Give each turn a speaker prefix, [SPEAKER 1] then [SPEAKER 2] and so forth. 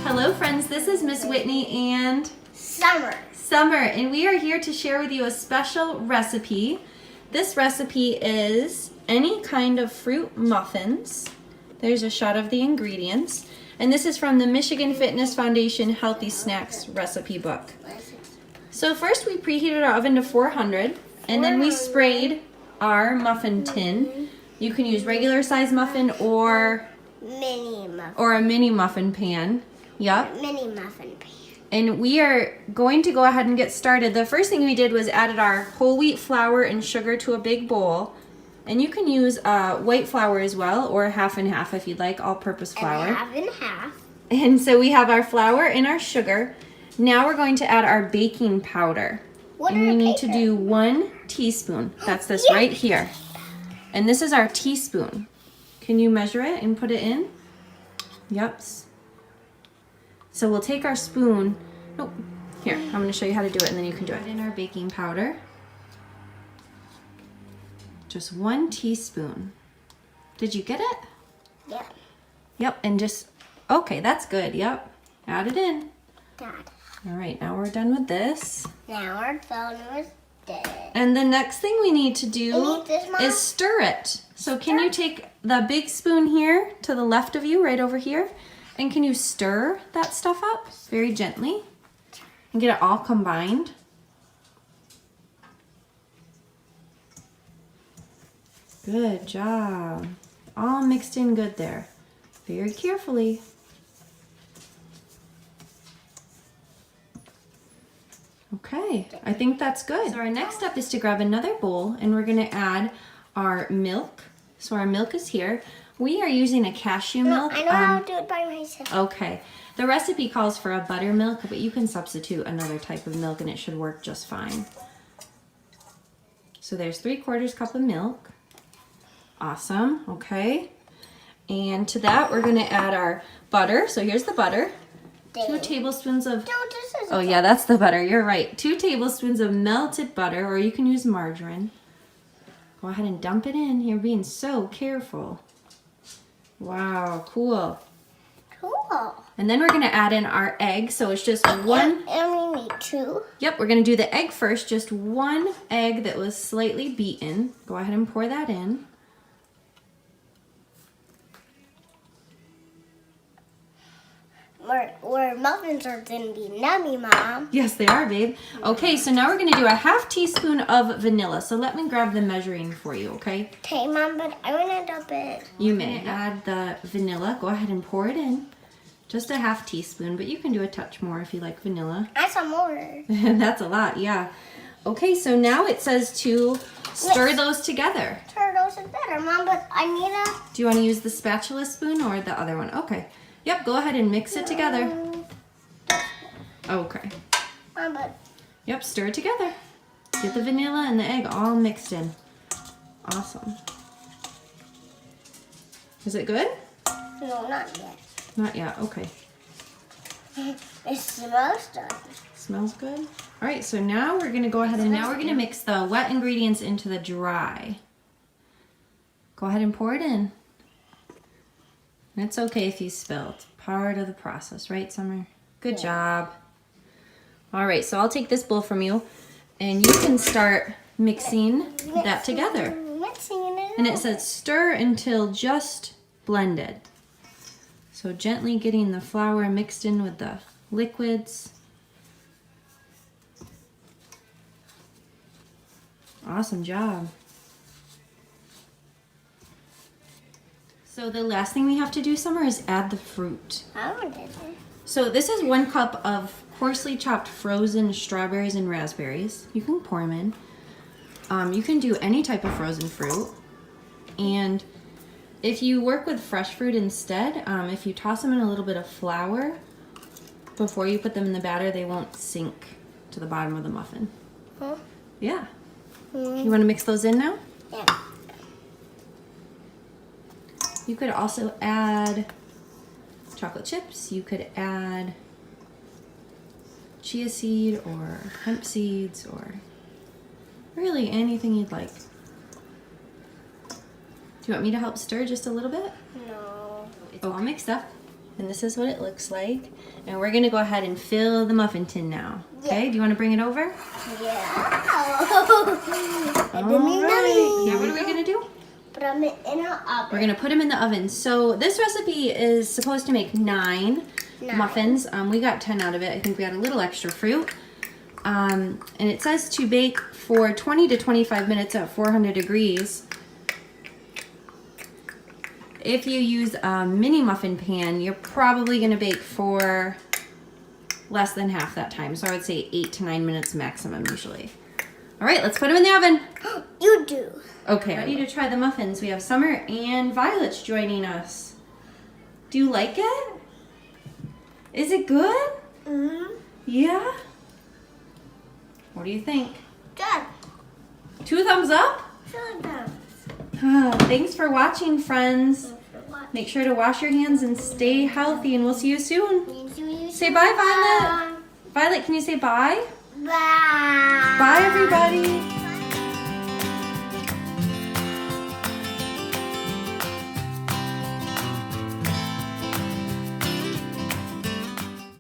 [SPEAKER 1] Hello friends, this is Miss Whitney and
[SPEAKER 2] Summer,
[SPEAKER 1] and we are here to share with you a special recipe. This recipe is any kind of fruit muffins. There's a shot of the ingredients, and this is from the Michigan Fitness Foundation Healthy Snacks recipe book. So first we preheated our oven to 400, and then we sprayed our muffin tin. You can use regular size muffin or a mini muffin pan. Yep.
[SPEAKER 2] Mini muffin pan.
[SPEAKER 1] And we are going to go ahead and get started. The first thing we did was added our whole wheat flour and sugar to a big bowl. And you can use white flour as well, or half and half if you'd like, all-purpose flour.
[SPEAKER 2] And half and half.
[SPEAKER 1] And so we have our flour and our sugar. Now we're going to add our baking powder. And we need to do 1 teaspoon. That's this right here. And this is our teaspoon. Can you measure it and put it in? Yep. So we'll take our spoon. Oh, here, I'm going to show you how to do it, and then you can do it. In our baking powder. Just 1 teaspoon. Did you get it?
[SPEAKER 2] Yep.
[SPEAKER 1] Yep, and just, okay, that's good. Yep. Add it in.
[SPEAKER 2] Got it.
[SPEAKER 1] All right, now we're done with this.
[SPEAKER 2] Now we're done with this.
[SPEAKER 1] And the next thing we need to do is stir it. So can you take the big spoon here to the left of you, right over here, and can you stir that stuff up very gently and get it all combined? Good job. All mixed in good there. Very carefully. Okay, I think that's good. So our next step is to grab another bowl, and we're going to add our milk. So our milk is here. We are using a cashew milk.
[SPEAKER 2] I know how to do it by myself.
[SPEAKER 1] Okay. The recipe calls for a buttermilk, but you can substitute another type of milk and it should work just fine. So there's 3/4 cup of milk. Awesome. Okay. And to that, we're going to add our butter. So here's the butter. 2 tablespoons of... Oh yeah, that's the butter. You're right. 2 tablespoons of melted butter, or you can use margarine. Go ahead and dump it in. You're being so careful. Wow, cool.
[SPEAKER 2] Cool.
[SPEAKER 1] And then we're going to add in our egg. So it's just 1.
[SPEAKER 2] And we need 2.
[SPEAKER 1] Yep, we're going to do the egg first. Just 1 egg that was slightly beaten. Go ahead and pour that in.
[SPEAKER 2] Where muffins are going to be nummy, Mom.
[SPEAKER 1] Yes, they are, babe. Okay, so now we're going to do a 1/2 teaspoon of vanilla. So let me grab the measuring for you, okay?
[SPEAKER 2] Okay, Mom, but I want to dump it.
[SPEAKER 1] You may add the vanilla. Go ahead and pour it in. Just a 1/2 teaspoon, but you can do a touch more if you like vanilla.
[SPEAKER 2] Add some more.
[SPEAKER 1] That's a lot, yeah. Okay, so now it says to stir those together.
[SPEAKER 2] Stir those together, Mom, but I need a...
[SPEAKER 1] Do you want to use the spatula spoon or the other one? Okay. Yep, go ahead and mix it together. Okay.
[SPEAKER 2] Mom, but...
[SPEAKER 1] Yep, stir it together. Get the vanilla and the egg all mixed in. Awesome. Is it good?
[SPEAKER 2] No, not yet.
[SPEAKER 1] Not yet, okay.
[SPEAKER 2] It smells good.
[SPEAKER 1] Smells good? All right, so now we're gonna go ahead and now we're gonna mix the wet ingredients into the dry. Go ahead and pour it in. And it's okay if you spill. It's part of the process, right, Summer? Good job. All right, so I'll take this bowl from you, and you can start mixing that together.
[SPEAKER 2] Mixing it.
[SPEAKER 1] And it says stir until just blended. So gently getting the flour mixed in with the liquids. Awesome job. So the last thing we have to do, Summer, is add the fruit.
[SPEAKER 2] I want it.
[SPEAKER 1] So this is 1 cup of coarsely chopped frozen strawberries and raspberries. You can pour them in. You can do any type of frozen fruit. And if you work with fresh fruit instead, if you toss them in a little bit of flour before you put them in the batter, they won't sink to the bottom of the muffin.
[SPEAKER 2] Huh?
[SPEAKER 1] Yeah. You want to mix those in now?
[SPEAKER 2] Yeah.
[SPEAKER 1] You could also add chocolate chips. You could add chia seed or hemp seeds or really anything you'd like. Do you want me to help stir just a little bit?
[SPEAKER 2] No.
[SPEAKER 1] It's all mixed up. And this is what it looks like. And we're gonna go ahead and fill the muffin tin now. Okay,
[SPEAKER 2] Yeah.
[SPEAKER 1] do you wanna bring it over?
[SPEAKER 2] Yeah.
[SPEAKER 1] All right. Here, what are we gonna do?
[SPEAKER 2] Put them in an oven.
[SPEAKER 1] We're gonna put them in the oven. So this recipe is supposed to make 9 muffins. We got 10 out of it. I think we got a little extra fruit. And it says to bake for 20 to 25 minutes at 400 degrees. If you use a mini muffin pan, you're probably gonna bake for less than half that time. So I would say 8 to 9 minutes maximum usually. All right, let's put them in the oven.
[SPEAKER 2] You do.
[SPEAKER 1] Okay, ready to try the muffins. We have Summer and Violet's joining us. Do you like it? Is it good?
[SPEAKER 2] Mm-hmm.
[SPEAKER 1] Yeah? What do you think?
[SPEAKER 2] Good.
[SPEAKER 1] 2 thumbs up?
[SPEAKER 2] Sure does.
[SPEAKER 1] Thanks for watching, friends. Make sure to wash your hands and stay healthy, and we'll see you soon. Say bye, Violet. Violet, can you say bye?
[SPEAKER 2] Bye.
[SPEAKER 1] Bye, everybody.